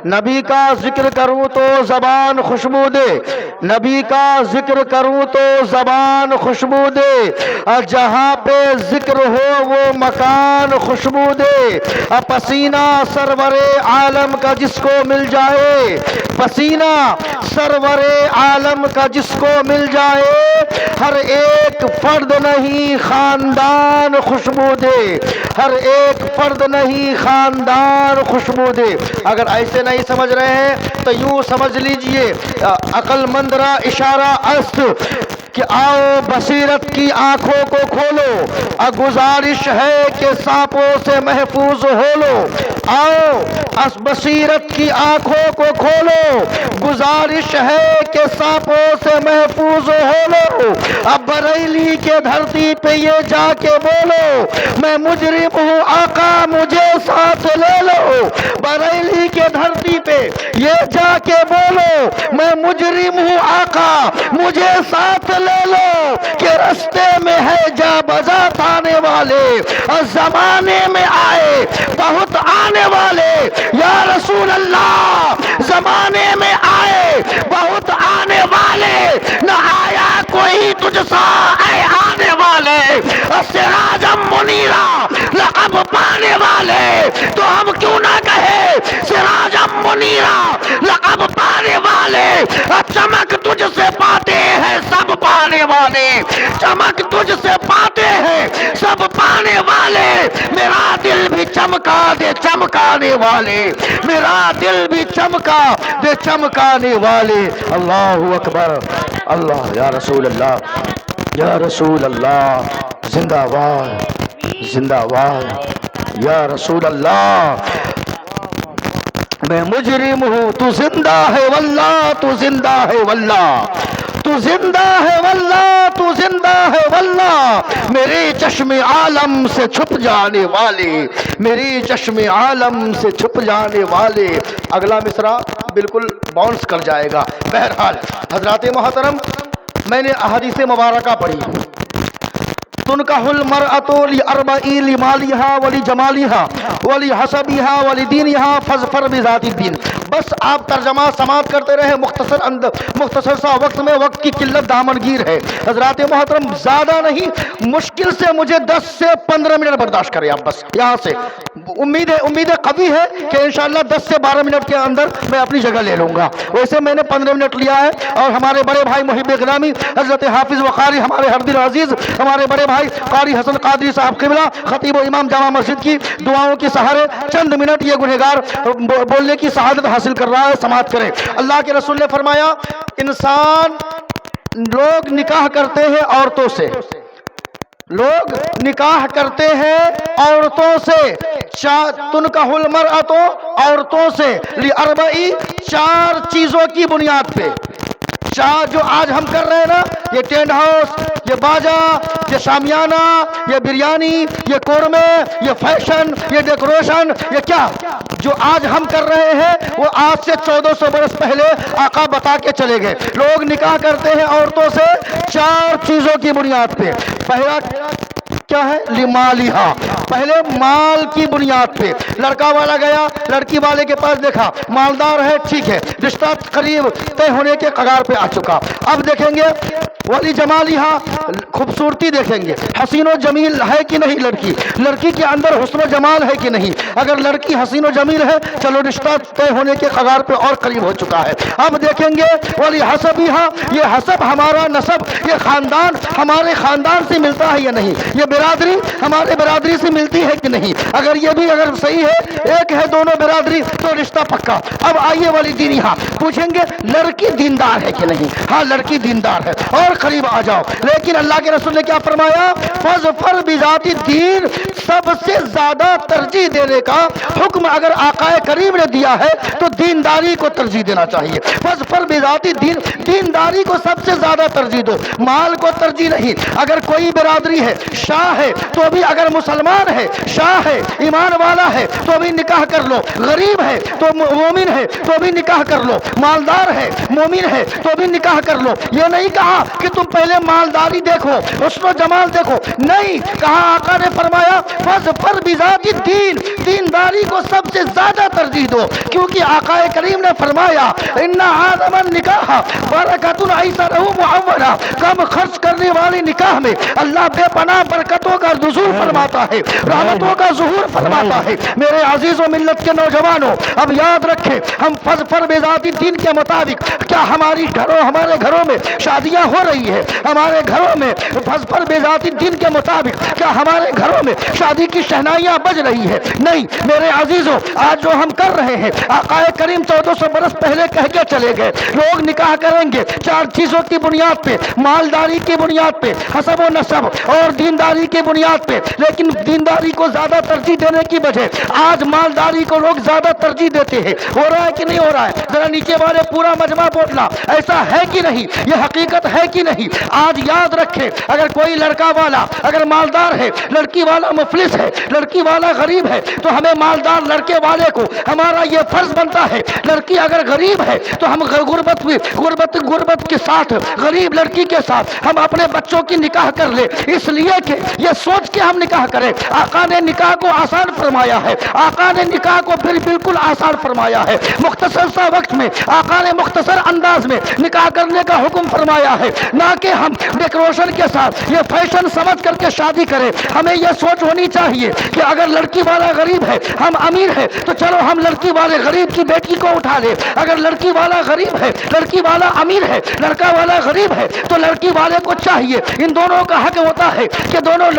نبی کا ذکر کروں تو زبان خوشبو دے، نبی کا ذکر کروں تو زبان خوشبو دے، جہاں پہ ذکر ہو وہ مکان خوشبو دے، پسینہ سرور عالم کا جس کو مل جائے، پسینہ سرور عالم کا جس کو مل جائے، ہر ایک فرد نہیں خاندان خوشبو دے، ہر ایک فرد نہیں خاندان خوشبو دے۔ اگر ایسے نہیں سمجھ رہے ہیں تو یوں سمجھ لیجئے، عقل مند را اشارہ است کہ آؤ بصیرت کی آنکھوں کو کھولو، گزارش ہے کہ سانپوں سے محفوظ ہو لو، آؤ اس بصیرت کی آنکھوں کو کھولو، گزارش ہے کہ سانپوں سے محفوظ ہو لو، اب بریلی کے دھرتی پہ یہ جا کے بولو میں مجرم ہوں آقا مجھے ساتھ لے لو، بریلی کے دھرتی پہ یہ جا کے بولو میں مجرم ہوں آقا مجھے ساتھ لے لو، کہ رستے میں ہے جا بجا آنے والے، زمانے میں آئے بہت آنے والے، یا رسول اللہ زمانے میں آئے بہت آنے والے، نہ آیا کوئی تجھ سا اے آنے والے، سراجم منیرا لقب پانے والے، تو ہم کیوں نہ کہے سراجم منیرا لقب پانے والے، چمک تجھ سے پاتے ہیں سب پانے والے، چمک تجھ سے پاتے ہیں سب پانے والے، میرا دل بھی چمکا دے چمکانے والے، میرا دل بھی چمکا دے چمکانے والے۔ اللہ اکبر، اللہ، یا رسول اللہ، یا رسول اللہ، زندہ باد زندہ باد، یا رسول اللہ، میں مجرم ہوں تو زندہ ہے واللہ، تو زندہ ہے واللہ، تو زندہ ہے واللہ، تو زندہ ہے واللہ، میرے چشم عالم سے چھپ جانے والے، میری چشم عالم سے چھپ جانے والے۔ اگلا مصرع بالکل باؤنس کر جائے گا۔ بہرحال حضرات محترم، میں نے احادیث مبارکہ پڑھی، تنکح المرأۃ لأربع لمالها ولجمالها ولحسبها ولدینها فاظفر بذات الدین۔ بس آپ ترجمہ سماعت کرتے رہے، مختصر سا وقت میں، وقت کی قلت دامنگیر ہے حضرات محترم، زیادہ نہیں، مشکل سے مجھے 10 سے 15 منٹ برداشت کریں آپ، بس یہاں سے امید قوی ہے کہ انشاءاللہ 10 سے 12 منٹ کے اندر میں اپنی جگہ لے لوں گا، ویسے میں نے 15 منٹ لیا ہے، اور ہمارے بڑے بھائی محب گرامی حضرت حافظ وقاری ہمارے ہر دل عزیز، ہمارے بڑے بھائی قاری حسن قادری صاحب قبلہ خطیب و امام جامع مسجد کی دعاؤں کے سہارے چند منٹ یہ گنہگار بولنے کی سعادت حاصل کر رہا ہے، سماعت کریں۔ اللہ کے رسول نے فرمایا، انسان، لوگ نکاح کرتے ہیں عورتوں سے، لوگ نکاح کرتے ہیں عورتوں سے، تنکح المرأۃ، عورتوں سے، لأربع، 4 چیزوں کی بنیاد پہ، جو آج ہم کر رہے ہیں نا، یہ ٹینٹ ہاؤس، یہ باجا، یہ شامیانہ، یہ بریانی، یہ قورمے، یہ فیشن، یہ ڈیکوریشن، یہ کیا جو آج ہم کر رہے ہیں وہ آج سے 1400 برس پہلے آقا بتا کے چلے گئے۔ لوگ نکاح کرتے ہیں عورتوں سے 4 چیزوں کی بنیاد پہ۔ پہلا کیا ہے؟ لمالہا، پہلے مال کی بنیاد پہ، لڑکا والا گیا لڑکی والے کے پاس، دیکھا مالدار ہے، ٹھیک ہے، رشتہ قریب طے ہونے کے کگار پہ آ چکا۔ اب دیکھیں گے ولی جمالہا، خوبصورتی دیکھیں گے، حسین و جمیل ہے کہ نہیں لڑکی کے اندر حسن و جمال ہے کہ نہیں، اگر لڑکی حسین و جمیل ہے چلو رشتہ طے ہونے کے کگار پہ اور قریب ہو چکا ہے۔ اب دیکھیں گے ولی حسبہا، یہ حسب ہمارا نسب، یہ خاندان ہمارے خاندان سے ملتا ہے یا نہیں، یہ برادری ہمارے برادری سے ملتی ہے کہ نہیں، اگر یہ بھی اگر صحیح ہے، ایک ہے دونوں برادری تو رشتہ پکا۔ اب آئیے والی دینہا، پوچھیں گے لڑکی دیندار ہے کہ نہیں، ہاں لڑکی دیندار ہے، اور قریب آ جاؤ۔ لیکن اللہ کے رسول نے کیا فرمایا؟ فاظفر بذات الدین، سب سے زیادہ ترجیح دینے کا حکم اگر آقا کریم نے دیا ہے تو دینداری کو ترجیح دینا چاہیے۔ فاظفر بذات الدین، دینداری کو سب سے زیادہ ترجیح دو، مال کو ترجیح نہیں۔ اگر کوئی برادری ہے، شاہ بوڑھا ہے تو بھی اگر مسلمان ہے، شاہ ہے، ایمان والا ہے تو بھی نکاح کر لو، غریب ہے تو مومن ہے تو بھی نکاح کر لو، مالدار ہے مومن ہے تو بھی نکاح کر لو۔ یہ نہیں کہا کہ تم پہلے مالداری دیکھو، حسن و جمال دیکھو، نہیں کہا، آقا نے فرمایا فَاظْفَرْ بِذَاتِ الدِّین، دینداری کو سب سے زیادہ ترجیح دو، کیونکہ آقا کریم نے فرمایا اِنَّ عَادَمَ النِّکَاحَ بَرَکَةٌ أَیْسَرَهُ مُعَوَّلًا، کم خرچ کرنے والی نکاح میں اللہ بے پناہ برکتوں کا نزول فرماتا ہے، رحمتوں کا ظہور فرماتا ہے۔ میرے عزیز و ملت کے نوجوانوں، اب یاد رکھیں، ہم فَاظْفَرْ بِذَاتِ الدِّین کے مطابق کیا ہمارے گھروں میں شادیاں ہو رہی ہے؟ ہمارے گھروں میں فَاظْفَرْ بِذَاتِ الدِّین کے مطابق کیا ہمارے گھروں میں شادی کی شہنائیاں بج رہی ہے؟ نہیں میرے عزیزوں، آج جو ہم کر رہے ہیں، آقا کریم 1400 برس پہلے کہہ کے چلے گئے، لوگ نکاح کریں گے 4 چیزوں کی بنیاد پہ، مالداری کی بنیاد پہ، حسب و نسب اور دینداری کی بنیاد پہ، لیکن دینداری کو زیادہ ترجیح دینے کی وجہ آج مالداری کو لوگ زیادہ ترجیح دیتے ہیں۔ ہو رہا ہے کہ نہیں ہو رہا ہے؟ ذرا نیچے والے پورا مجمع بولنا، ایسا ہے کہ نہیں؟ یہ حقیقت ہے کہ نہیں؟ آج یاد رکھیں، اگر کوئی لڑکا والا اگر مالدار ہے، لڑکی والا مفلس ہے، لڑکی والا غریب ہے، تو ہمیں مالدار لڑکے والے کو ہمارا یہ فرض بنتا ہے، لڑکی اگر غریب ہے تو ہم غربت کے ساتھ، غریب لڑکی کے ساتھ ہم اپنے بچوں کی نکاح کر لیں، اس لیے کہ یہ سوچ کے ہم نکاح کریں۔ آقا نے نکاح کو آسان فرمایا ہے، آقا نے نکاح کو پھر بالکل آسان فرمایا ہے، مختصر سا وقت میں آقا نے مختصر انداز میں نکاح کرنے کا حکم فرمایا ہے، نہ کہ ہم ڈیکوریشن کے ساتھ یہ فیشن سمجھ کر کے شادی کریں۔ ہمیں یہ سوچ ہونی چاہیے کہ اگر لڑکی والا غریب ہے، ہم امیر ہے، تو چلو ہم لڑکی والے غریب کی بیٹی کو اٹھا لیں۔ اگر لڑکی والا غریب ہے، لڑکی والا امیر ہے، لڑکا والا غریب ہے، تو لڑکی والے کو چاہیے، ان دونوں کا حق ہوتا ہے کہ دونوں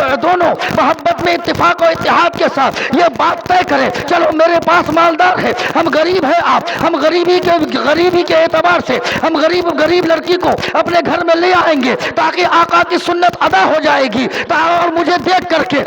محبت میں اتفاق و اتحاد کے ساتھ یہ بات طے کریں، چلو میرے پاس مالدار ہے، ہم غریب ہے، ہم غریبی کے اعتبار سے ہم غریب لڑکی کو اپنے گھر میں لے آئیں گے تاکہ آقا کی سنت ادا ہو جائے گی، اور مجھے دیکھ کر کے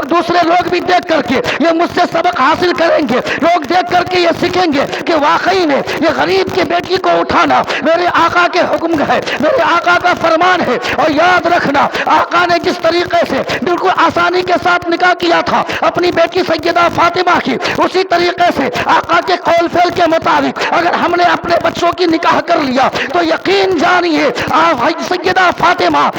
دوسرے لوگ بھی دیکھ کر کے یہ مجھ سے سبق حاصل کریں گے، لوگ دیکھ کر کے یہ سیکھیں گے کہ واقعی میں یہ غریب کی بیٹی کو اٹھانا میرے آقا کے حکم ہے، میرے آقا کا فرمان ہے۔ اور یاد رکھنا، آقا نے جس طریقے سے بالکل آسانی کے ساتھ نکاح کیا تھا اپنی بیٹی سیدہ فاطمہ کی، اسی طریقے سے آقا کے قول فعل کے مطابق اگر ہم نے اپنے بچوں کی نکاح کر لیا تو یقین جانیے سیدہ فاطمہ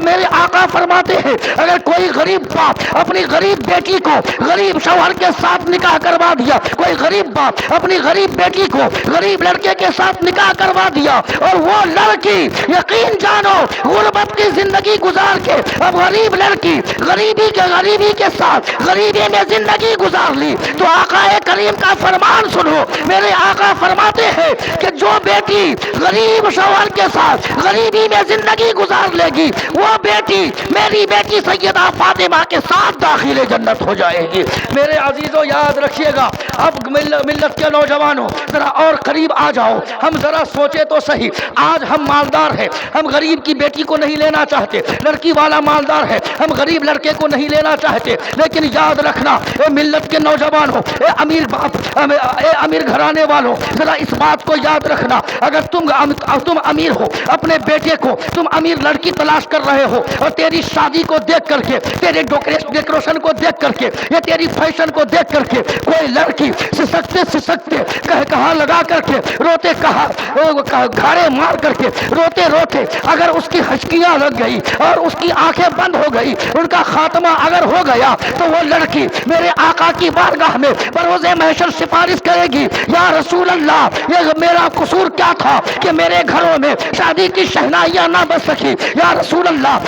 میرے آقا فرماتے ہیں، اگر کوئی غریب باپ اپنی غریب بیٹی کو غریب شوہر کے ساتھ نکاح کروا دیا، کوئی غریب باپ اپنی غریب بیٹی کو غریب لڑکے کے ساتھ نکاح کروا دیا، اور وہ لڑکی یقین جانو غربت کی زندگی گزار کے اب غریب لڑکی غریبی کے ساتھ غریبی میں زندگی گزار لی، تو آقا کریم کا فرمان سنو، میرے آقا فرماتے ہیں کہ جو بیٹی غریب شوہر کے ساتھ غریبی میں زندگی گزار لے گی، وہ بیٹی میری بیٹی سیدہ فاطمہ کے ساتھ داخل جنت ہو جائے گی۔ میرے عزیزوں یاد رکھیے گا، اب ملت کے نوجوانوں ذرا اور قریب آ جاؤ، ہم ذرا سوچے تو صحیح، آج ہم مالدار ہیں، ہم غریب کی بیٹی کو نہیں لینا چاہتے، لڑکی والا مالدار ہے، ہم غریب لڑکے کو نہیں لینا چاہتے، لیکن یاد رکھنا اے ملت کے نوجوانوں، اے امیر باپ، اے امیر گھرانے والوں، ذرا اس بات کو یاد رکھنا، اگر تم امیر ہو، اپنے بیٹے کو تم امیر لڑکی تلاش کر رہے ہو، اور تیری شادی کو دیکھ کر کے، تیرے ڈیکوریشن کو دیکھ کر کے، یا تیری فیشن کو دیکھ کر کے کوئی لڑکی سسکتے کہا لگا کر کے روتے گھاڑے مار کر کے روتے اگر اس کی ہچکیاں لگ گئی اور اس کی آنکھیں بند ہو گئی، ان کا خاتمہ اگر ہو گیا، تو وہ لڑکی میرے آقا کی بارگاہ میں بروز محشر سفارش کرے گی، یا رسول اللہ یہ میرا قصور کیا تھا کہ میرے گھروں میں شادی کی شہنائیاں نہ بچ سکی، یا رسول اللہ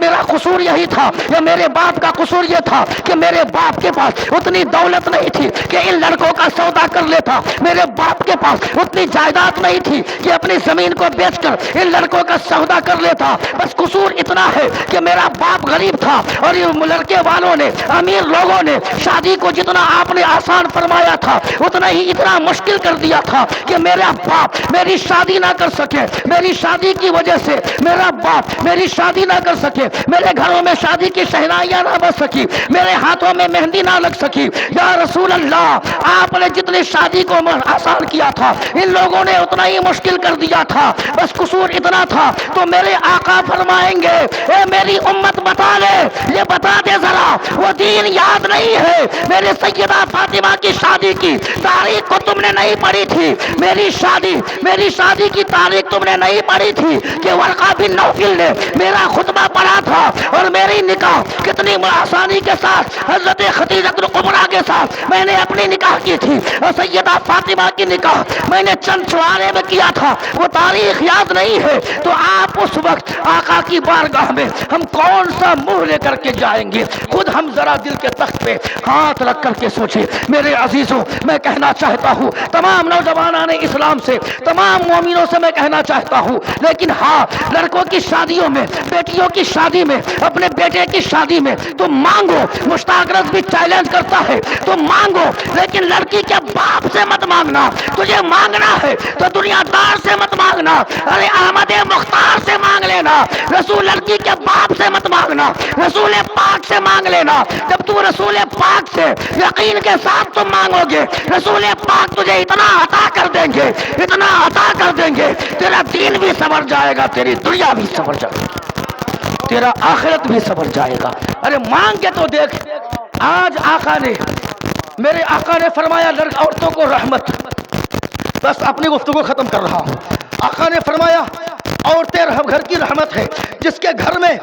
میرا قصور یہی تھا، یا میرے باپ کا قصور یہ تھا کہ میرے باپ کے پاس اتنی دولت نہیں تھی کہ ان لڑکوں کا سودا کر لیتا، میرے باپ کے پاس اتنی جائیداد نہیں تھی کہ اپنی زمین کو بیچ کر ان لڑکوں کا سودا کر لیتا، بس قصور اتنا ہے کہ میرا باپ غریب تھا، اور یہ لڑکے والوں نے، امیر لوگوں نے شادی کو جتنا آپ نے آسان فرمایا تھا اتنا ہی اتنا مشکل کر دیا تھا کہ میرا باپ میری شادی نہ کر سکے، میری شادی کی وجہ سے میرا باپ میری شادی نہ کر سکے، میرے گھروں میں شادی کی شہنائیاں نہ بج سکی، میرے ہاتھوں میں مہندی نہ لگ سکی۔ یا رسول اللہ، آپ نے جتنی شادی کو آسان کیا تھا ان لوگوں نے اتنا ہی مشکل کر دیا تھا، بس قصور اتنا تھا۔ تو میرے آقا فرمائیں گے اے میری امت بتا لے، یہ بتا دے ذرا وہ دین یاد نہیں ہے؟ میرے سیدہ فاطمہ کی شادی کی تاریخ کو تم نے نہیں پڑھی تھی؟ میری شادی کی تاریخ تم نے نہیں پڑھی تھی کہ ورقہ بن نوفل نے میرا خطبہ پڑھا تھا اور میری نکاح کتنی آسانی کے ساتھ حضرت خدیجہ کبریٰ کے ساتھ میں نے اپنی نکاح کی تھی، اور سیدہ فاطمہ کی نکاح میں نے چند چوارے میں کیا تھا، وہ تاریخ یاد نہیں ہے؟ تو آپ اس وقت آقا کی بارگاہ میں ہم کون سا منہ لے کر کے جائیں گے؟ خود ہم ذرا دل کے تخت پہ ہاتھ رکھ کر کے سوچیں۔ میرے عزیزوں، میں کہنا چاہتا ہوں تمام نوجوانان اسلام سے، تمام مومنوں سے میں کہنا چاہتا ہوں، لیکن ہاں، لڑکوں کی شادیوں میں، بیٹیوں کی شادی میں، اپنے بیٹے کی شادی میں تم مانگو، مشتاق رز بھی چیلنج کرتا ہے، تم مانگو، لیکن لڑکی کے باپ سے مت مانگنا۔ تجھے مانگنا ہے تو دنیا دار سے مت مانگنا، ارے احمد مختار سے مانگ لینا، رسول لڑکی کے باپ سے مت مانگنا، رسول پاک سے مانگ لینا۔ جب تم رسول پاک سے یقین کے ساتھ تم مانگو گے، رسول پاک تجھے اتنا عطا کر دیں گے، اتنا عطا کر دیں گے، تیرا دین بھی سنور جائے گا، تیری دنیا بھی سنور جائے گا، تیرا آخرت بھی سنور جائے گا۔ ارے مانگ کے تو دیکھ، آج آقا نے، میرے آقا نے فرمایا عورتوں کو رحمت۔ بس اپنی گفتگو ختم کر رہا ہوں۔ آقا نے فرمایا عورتیں گھر کی رحمت ہے، جس کے گھر میں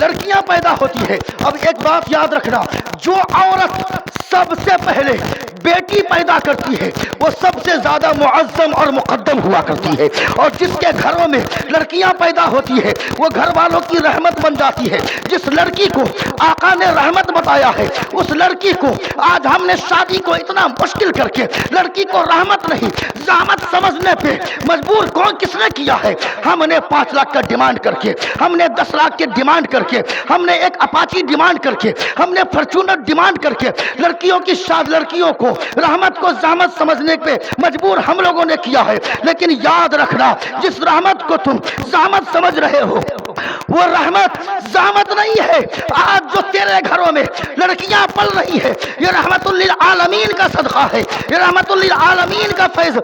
لڑکیاں پیدا ہوتی ہے۔ اب ایک بات یاد رکھنا، جو عورت سب سے پہلے بیٹی پیدا کرتی ہے وہ سب سے زیادہ معظم اور مقدم ہوا کرتی ہے، اور جس کے گھروں میں لڑکیاں پیدا ہوتی ہے وہ گھر والوں کی رحمت بن جاتی ہے۔ جس لڑکی کو آقا نے رحمت بتایا ہے، اس لڑکی کو آج ہم نے شادی کو اتنا مشکل کر کے لڑکی کو رحمت نہیں، زحمت سمجھنے پہ مجبور کس نے کیا ہے؟ ہم نے 5 لاکھ کا ڈیمانڈ کر کے، ہم نے 10 لاکھ کے ڈیمانڈ کر کے، ہم نے ایک اپاچی ڈیمانڈ کر کے، ہم نے فارچونر ڈیمانڈ کر کے لڑکیوں کو رحمت کو زحمت سمجھنے پہ مجبور ہم لوگوں نے کیا ہے۔ لیکن یاد رکھنا، جس رحمت کو تم زحمت سمجھ رہے ہو وہ رحمت زحمت نہیں ہے۔ آج جو تیرے گھروں میں لڑکیاں پل رہی ہے یہ رحمت للعالمین کا صدقہ ہے، یہ رحمت للعالمین کا فیض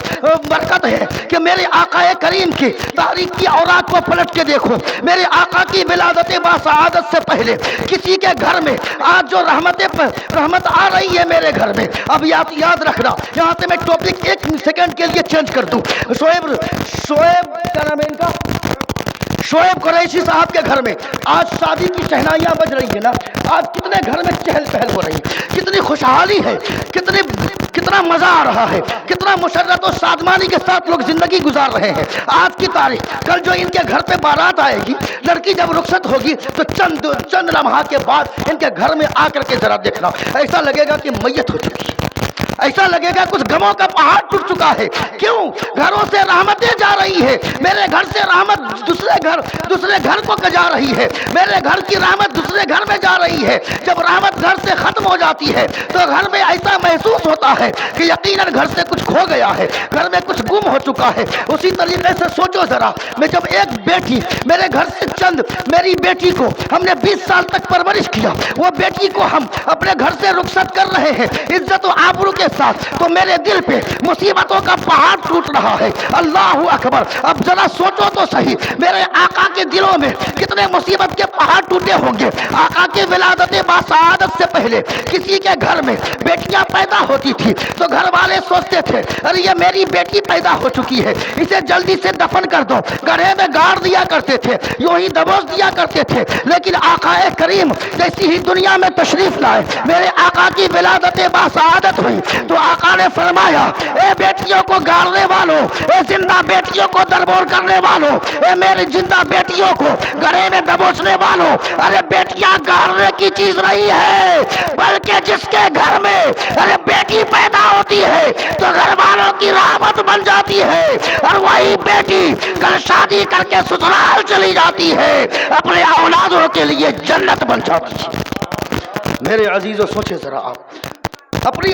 برکت ہے کہ میرے آقا کریم کی تاریخ کی اوراق کو پلٹ کے دیکھو، میرے آقا کی ولادت باسعادت سے پہلے کسی کے گھر میں آج جو رحمت آ رہی ہے میرے گھر میں۔ اب یاد رکھنا، یہاں سے میں ٹاپک 1 سیکنڈ کے لیے چینج کر دوں۔ شعیب کیا نام ہے ان کا؟ شعیب قریشی صاحب کے گھر میں آج شادی کی شہنائیاں بج رہی ہیں نا، آج کتنے گھر میں چہل پہل ہو رہی ہے، کتنی خوشحالی ہے، کتنا مزہ آ رہا ہے، کتنا مسرت و شادمانی کے ساتھ لوگ زندگی گزار رہے ہیں۔ آج کی تاریخ، کل جو ان کے گھر پہ بارات آئے گی، لڑکی جب رخصت ہوگی تو چند لمحات کے بعد ان کے گھر میں آ کر کے ذرا دیکھنا، ایسا لگے گا کہ میت ہو چکی ہے، ایسا لگے گا کچھ غموں کا پہاڑ ٹوٹ چکا ہے۔ کیوں؟ گھروں سے رحمتیں جا رہی ہے، میرے گھر سے رحمت دوسرے گھر کو جا رہی ہے، میرے گھر کی رحمت دوسرے گھر میں جا رہی ہے۔ جب رحمت گھر سے ختم ہو جاتی ہے تو گھر میں ایسا محسوس ہوتا ہے کہ یقیناً گھر سے کچھ کھو گیا ہے، گھر میں کچھ گم ہو چکا ہے۔ اسی طریقے سے سوچو ذرا، میں جب ایک بیٹی میرے گھر سے میری بیٹی کو ہم نے 20 سال تک پرورش کیا، وہ بیٹی کو ہم اپنے گھر سے رخصت کر رہے ہیں عزت و آبرو کے ساتھ، تو میرے دل پہ مصیبتوں کا پہاڑ ٹوٹ رہا ہے۔ اللہ اکبر! اب ذرا سوچو تو صحیح، میرے آقا کے دلوں میں کتنے مصیبت کے پہاڑ ٹوٹے ہوں گے۔ آقا کی ولادت باسعادت سے پہلے کسی کے گھر میں بیٹیاں پیدا ہوتی تھی تو گھر والے سوچتے تھے ارے یہ میری بیٹی پیدا ہو چکی ہے، اسے جلدی سے دفن کر دو، گڑھے میں گاڑ دیا کرتے تھے، یوں ہی دبوچ دیا کرتے تھے۔ لیکن آقا کریم جیسی ہی دنیا میں تشریف لائے، میرے آقا کی ولادت باسعادت ہوئی تو آقا نے فرمایا اے بیٹیوں کو گاڑنے والوں، اے زندہ بیٹیوں کو دربور کرنے والوں، اے میری زندہ بیٹیوں کو گڑھے میں دبوچنے والوں، ارے بیٹیاں گاڑنے کی چیز نہیں ہے، بلکہ جس کے گھر میں ارے بیٹی پیدا ہوتی ہے تو گھر والوں کی رحمت بن جاتی ہے، اور وہی بیٹی کل شادی کر کے سسرال چلی جاتی ہے، اپنے اولادوں کے لیے جنت بن جاتی ہے۔ میرے عزیزوں، سوچے ذرا آپ اپنی